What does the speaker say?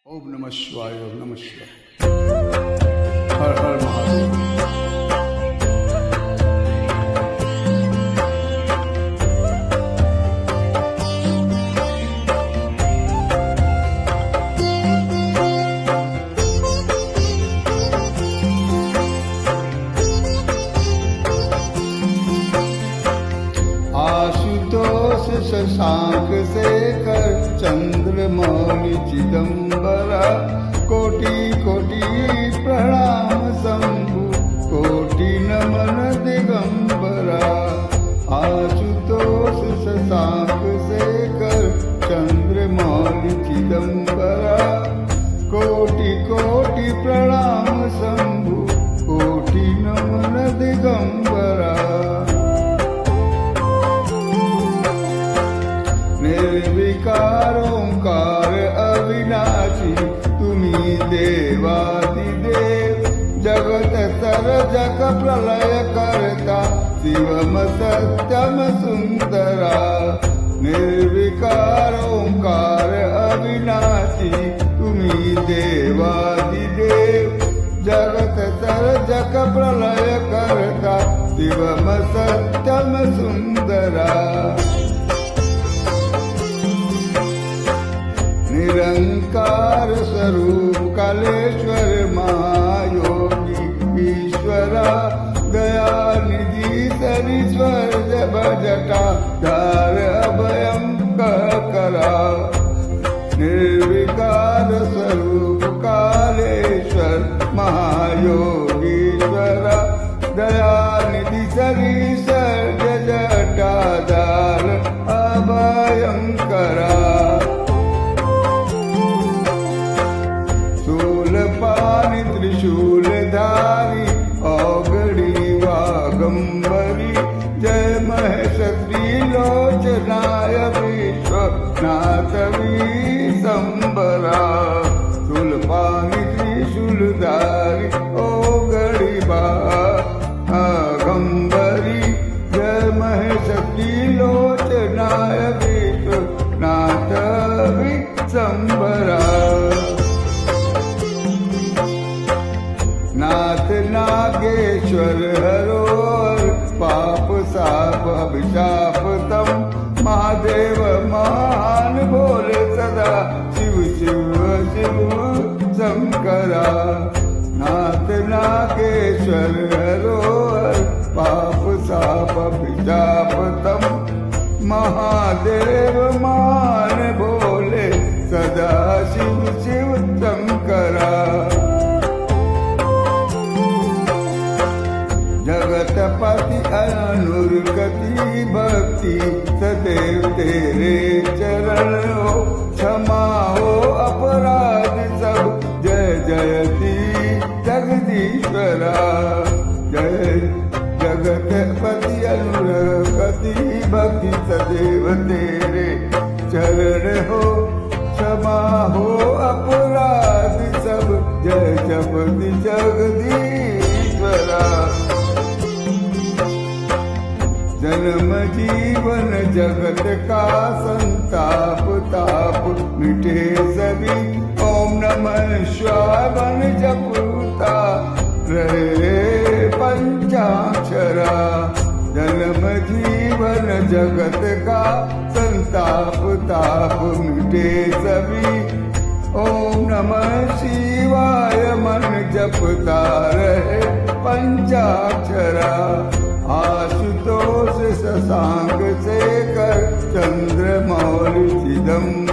ओम नमः शिवाय, ओम नमः शिवाय। हर हर महादेव। आशुतोष शशांक शेखर चंद्रमौलि चिदंबरा, कोटि कोटि प्रणाम शंभु, कोटि नमन दिगंबरा। आशुतोष शशांक शेखर चंद्रमौलि चिदंबरा, कोटि कोटि प्रणाम शंभु, कोटि नमन दिगंबरा। निर्विकार ओंकार अविनाशी, तुम्ही देवादिदेव, जगत सर्जक प्रलय करता, शिवम सत्यम सुंदरा। निर्विकार ओंकार अविनाशी, तुम्ही देवादिदेव, जगत सर्जक प्रलय करता, शिवम सत्यम सुंदरा। निरंकार स्वरूप कालेश्वर महायोगी ईश्वरा, दयानिधि सरीश्वर जब जटा धार अभयं करा। निर्विकार स्वरूप कालेश्वर महायोगीश्वरा, दयानिधि सरीश्वर जटा धार अभयं करा। त्रिशूलधारी औगड़ी वागंबरी, जय महेश त्रिलोचनाय विश्वनाथ विशंबरा। शूलपाणि त्रिशूलधारी औगड़ी वागंबरी, जय महेश त्रिलोचनाय विश्वनाथ विशंबरा। नाथ नागेश्वर हरोर, पाप साप अभिशाप तम, महादेव महान भोले सदा, शिव शिव शिव शंकरा। नाथ नागेश्वर हरोर, पाप साप अभिशाप तम, महादेव महान भोले सदा, शिव शिव शंकरा। जगतपति अनुरगति भक्ति, सदैव तेरे चरण हो, क्षमा हो अपराध सब, जय जयति जगदीश्वरा। जय जगतपति अनुरगति भक्ति, सदैव तेरे चरण हो, क्षमा हो अपराध सब, जय जपति जगदीश्वरा। जन्म जीवन जगत का संताप ताप, मिटे सभी ओम नमः शिवाय बन जपता रहे पंचाक्षरा। जन्म जीवन जगत का संताप ताप, मिटे सभी ओम नमः शिवाय मन जपता रहे पंचाक्षरा। आशुतोष शशांक शेखर चंद्रमौलि चिदंबरा,